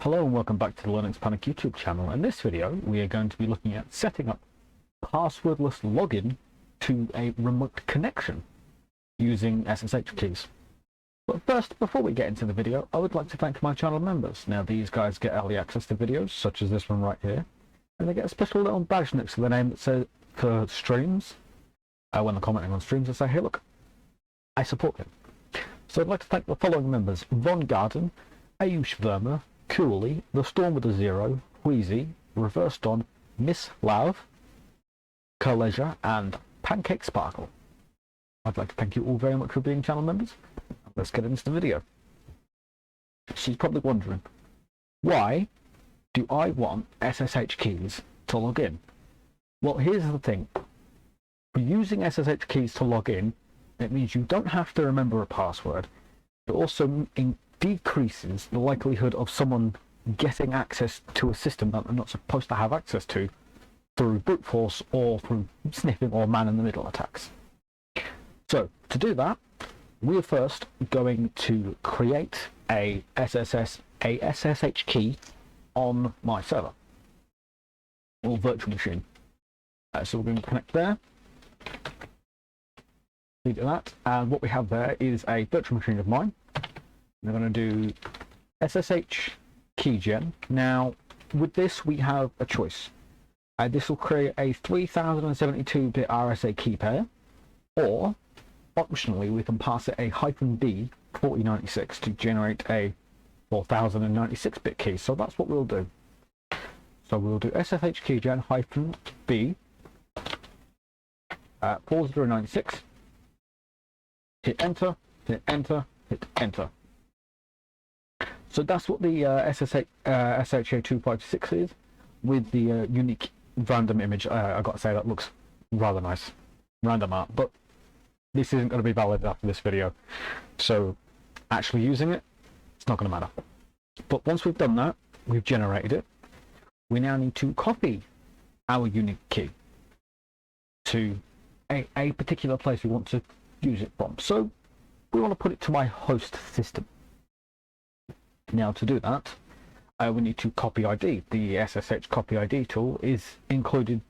Hello and welcome back to the Linux Panic YouTube channel. In this video we are going to be looking at setting up passwordless login to a remote connection using SSH keys. But first, before we get into the video, I would like to thank my channel members. Now these guys get early access to videos such as this one right here, and they get a special little badge next to the name that says for streams. When they're commenting on streams, they say, hey look, I support you. So I'd like to thank the following members: Von Garden, Ayush Verma, Cooley, The Storm with a Zero, Wheezy, Reversed On, Miss Lav, Kaleja, and Pancake Sparkle. I'd like to thank you all very much for being channel members. Let's get into the video. She's probably wondering, why do I want SSH keys to log in? Well, here's the thing. For using SSH keys to log in, it means you don't have to remember a password. It also decreases the likelihood of someone getting access to a system that they're not supposed to have access to through brute force or through sniffing or man-in-the-middle attacks. So, to do that, we're first going to create a SSH key on my server, or virtual machine. So we're going to connect there. We do that, and what we have there is a virtual machine of mine. We're going to do SSH keygen. Now, with this, we have a choice. This will create a 3072-bit RSA key pair, or optionally, we can pass it a -B 4096 to generate a 4096-bit key. So that's what we'll do. So we'll do SSH keygen -B 4096. Hit enter, hit enter, hit enter. So that's what the SHA-256 is, with the unique random image. I've got to say, that looks rather nice. Random art, but this isn't going to be valid after this video. So actually using it, it's not going to matter. But once we've done that, we've generated it, we now need to copy our unique key to a particular place we want to use it from. So we want to put it to my host system. Now to do that, we need to copy ID. The SSH copy ID tool is included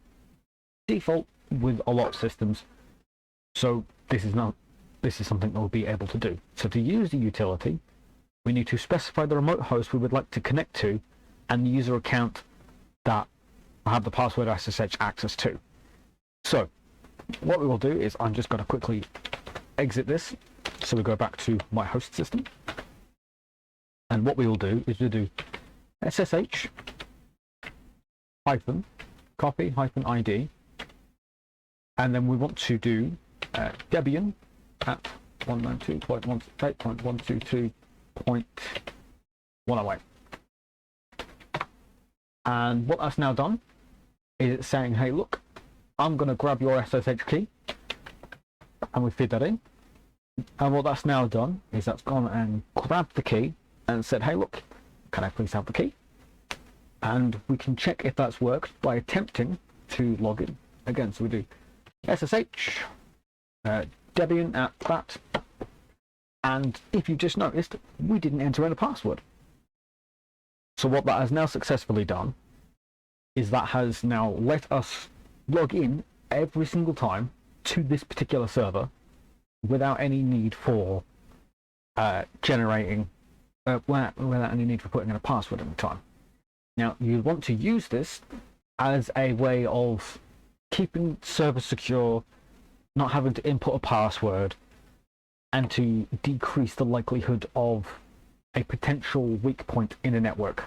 default with a lot of systems, so this is something that we'll be able to do. So to use the utility, we need to specify the remote host we would like to connect to and the user account that I have the password SSH access to. So what we will do is, I'm just going to quickly exit this, so we go back to my host system, and what we will do is we'll do SSH copy ID, and then we want to do Debian at 192.168.122.108. And what that's now done is it's saying, hey look, I'm going to grab your SSH key, and we feed that in. And what that's now done is that's gone and grabbed the key and said, hey look, can I please have the key? And we can check if that's worked by attempting to log in again. So we do SSH Debian at that, and if you just noticed, we didn't enter in a password. So what that has now successfully done is that has now let us log in every single time to this particular server without any need for generating without any need for putting in a password at the time. Now you want to use this as a way of keeping servers secure, not having to input a password, and to decrease the likelihood of a potential weak point in a network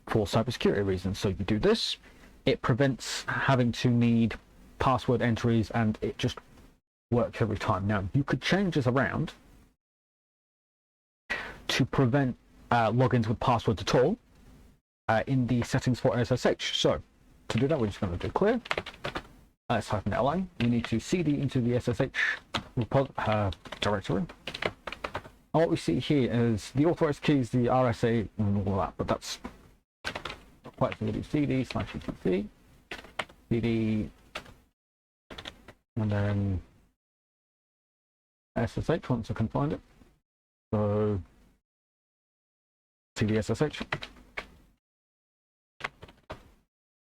for cybersecurity reasons. So you do this, it prevents having to need password entries, and it just works every time. Now you could change this around to prevent logins with passwords at all in the settings for SSH. So to do that, we're just going to do clear. Let's type in LA. We need to cd into the SSH directory. And what we see here is the authorized keys, the RSA, and all that, but that's not quite. So we do cd/etc, cd, and then SSH once I can find it. So cd SSH,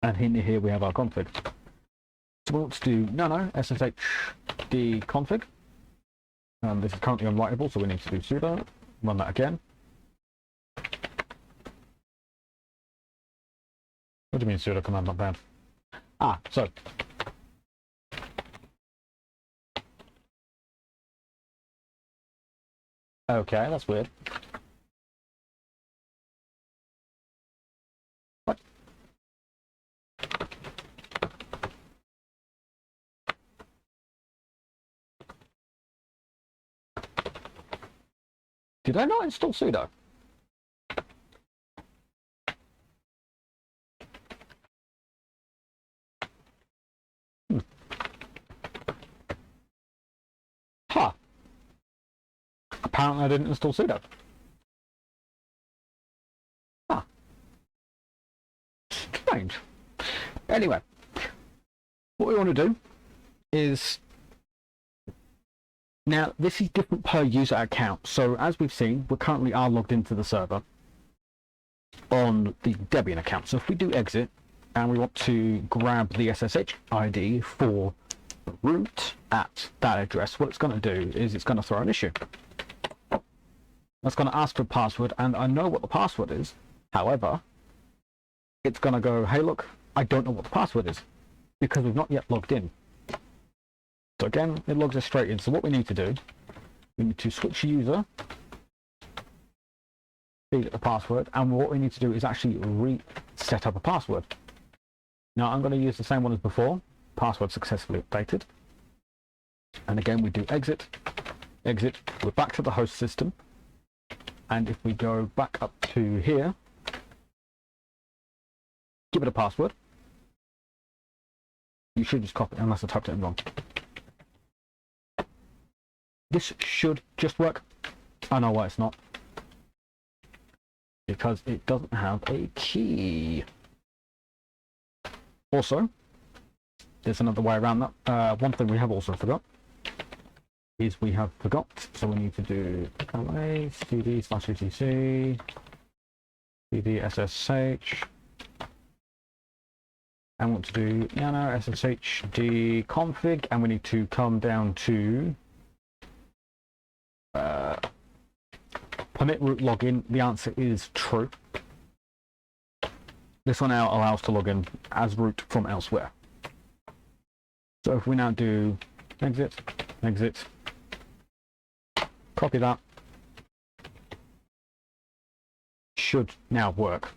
And in here we have our config. So we want to do nano SSH config. And this is currently unwritable, so we need to do sudo. Run that again. What do you mean sudo command not bad? So okay, that's weird. What? Did I not install sudo? Huh. Apparently I didn't install sudo. Huh. Strange. Anyway, what we want to do is, now this is different per user account. So as we've seen, we currently are logged into the server on the Debian account. So if we do exit and we want to grab the SSH ID for the root at that address, what it's going to do is it's going to throw an issue. That's going to ask for a password, and I know what the password is. However, it's going to go, hey look, I don't know what the password is because we've not yet logged in. So again, it logs us straight in. So what we need to do, we need to switch user, feed it the password, and what we need to do is actually reset up a password. Now I'm going to use the same one as before, password successfully updated. And again, we do exit, we're back to the host system. And if we go back up to here, give it a password. You should just copy it unless I typed it in wrong. This should just work. I know why it's not. Because it doesn't have a key. Also, there's another way around that. One thing we have also forgot is we have forgot, so we need to do cd/etc cd SSH, and want to do nano SSH config, and we need to come down to permit root login. The answer is true. This one now allows to log in as root from elsewhere. So if we now do exit, copy that, should now work.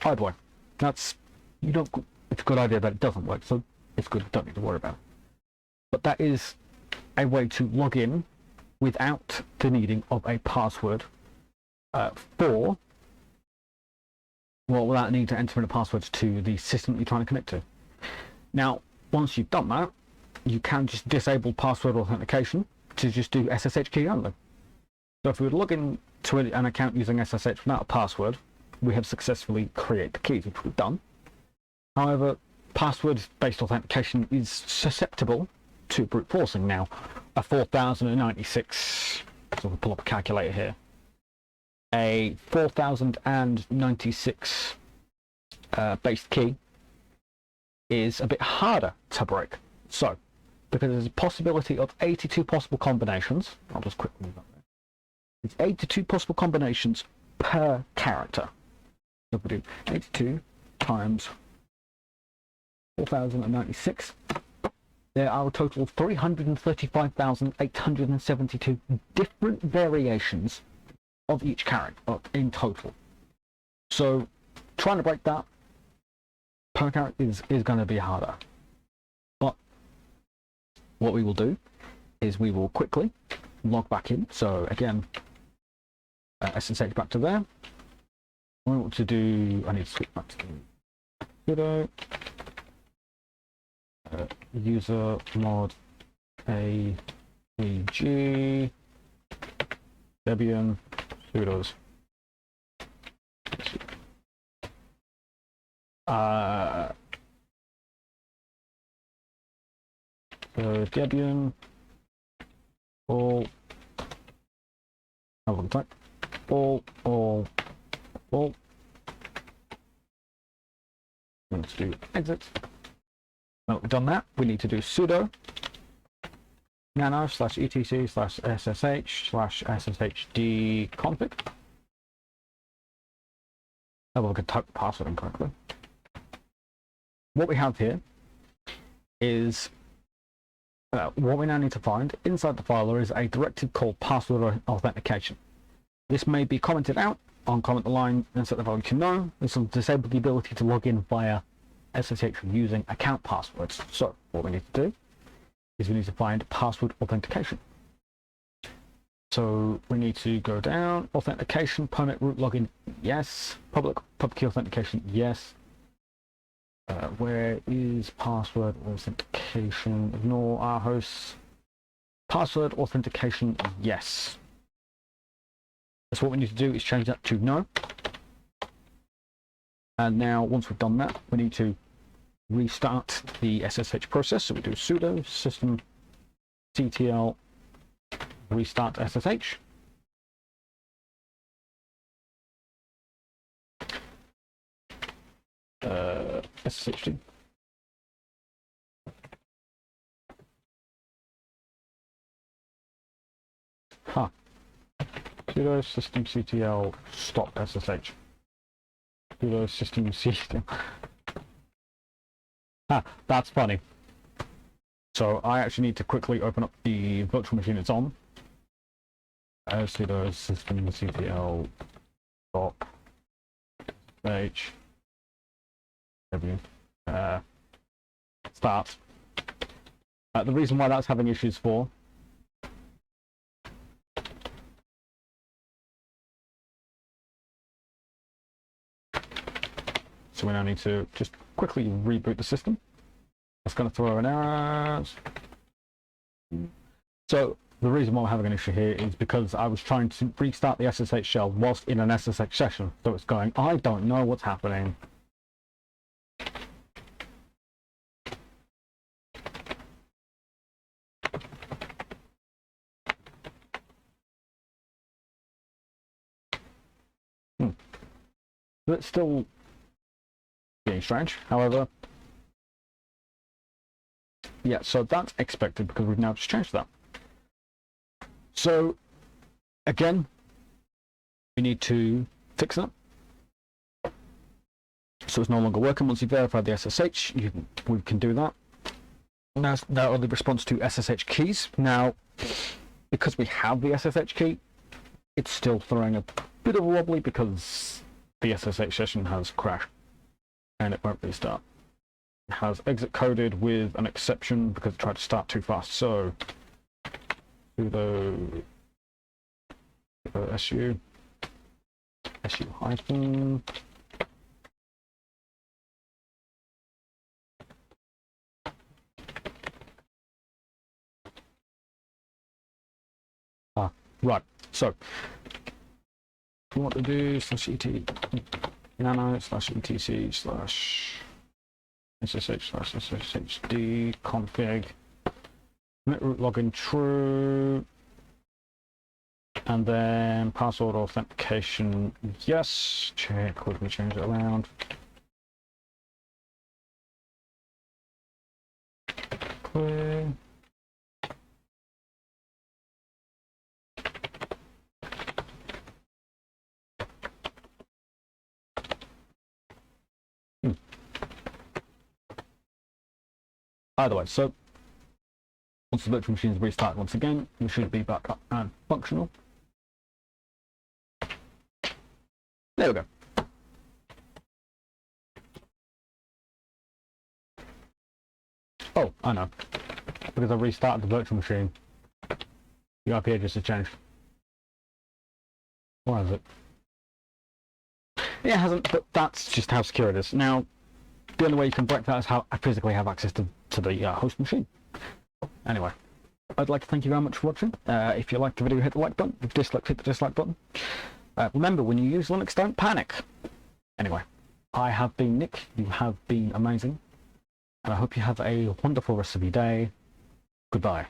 Oh boy, it's a good idea that it doesn't work, so it's good, don't need to worry about it. But that is a way to log in without the needing of a password without needing to enter in a password to the system that you're trying to connect to. Now, once you've done that, you can just disable password authentication to just do SSH key only. So if we log in to an account using SSH without a password, we have successfully created the keys, which we've done. However, password-based authentication is susceptible to brute forcing. Now, a 4096, so we'll pull up a calculator here, a 4096 based key is a bit harder to break. So, because there's a possibility of 82 possible combinations, I'll just quickly move that there. It's 82 possible combinations per character. So if we do 82 times 4096, there are a total of 335,872 different variations of each character in total. So trying to break that per character is going to be harder. But what we will do is we will quickly log back in. So again, SSH back to there. What I want to do, I need to switch back to sudo user mod AEG Debian sudos. So Debian all all We need to do exit. Now that we've done that, we need to do sudo nano/etc/ssh/sshd config. Have a look at type the password incorrectly. What we have here is what we now need to find inside the file. There is a directive called password authentication. This may be commented out on comment the line and set the volume to no. This will disable the ability to log in via SSH using account passwords. So what we need to do is we need to find password authentication. So we need to go down, authentication, permit root login, yes. Public key authentication, yes. Where is password authentication? Ignore our hosts. Password authentication, yes. So what we need to do is change that to no. And now once we've done that, we need to restart the SSH process. So we do sudo systemctl restart SSH. SSH. Huh. Sudo systemctl stop SSH. Sudo systemctl. Ah, that's funny. So I actually need to quickly open up the virtual machine it's on. Sudo systemctl stop SSH. Start. The reason why that's having issues for so we now need to just quickly reboot the system. That's going to throw an error. So the reason why we're having an issue here is because I was trying to restart the SSH shell whilst in an SSH session. So it's going, I don't know what's happening. It's still being strange. However, yeah, so that's expected because we've now just changed that. So again, we need to fix that. So it's no longer working. Once you verify the SSH, we can do that. Now that only responds to SSH keys. Now, because we have the SSH key, it's still throwing a bit of a wobbly because the SSH session has crashed and it won't restart. It has exit coded with an exception because it tried to start too fast. So sudo su hyphen right. So we want to do /nano/etc/ssh/sshd config commit root login true, and then password authentication yes. Check whether we change it around. Clear. Either way, so once the virtual machine is restarted once again, we should be back up and functional. There we go. Oh, I know. Because I restarted the virtual machine, the IP address has changed. Why is it? It hasn't, but that's just how secure it is. Now, the only way you can break that is how I physically have access to the host machine. Anyway, I'd like to thank you very much for watching. If you liked the video, hit the like button. If you disliked, hit the dislike button. Remember, when you use Linux, don't panic. Anyway, I have been Nick. You have been amazing. And I hope you have a wonderful rest of your day. Goodbye.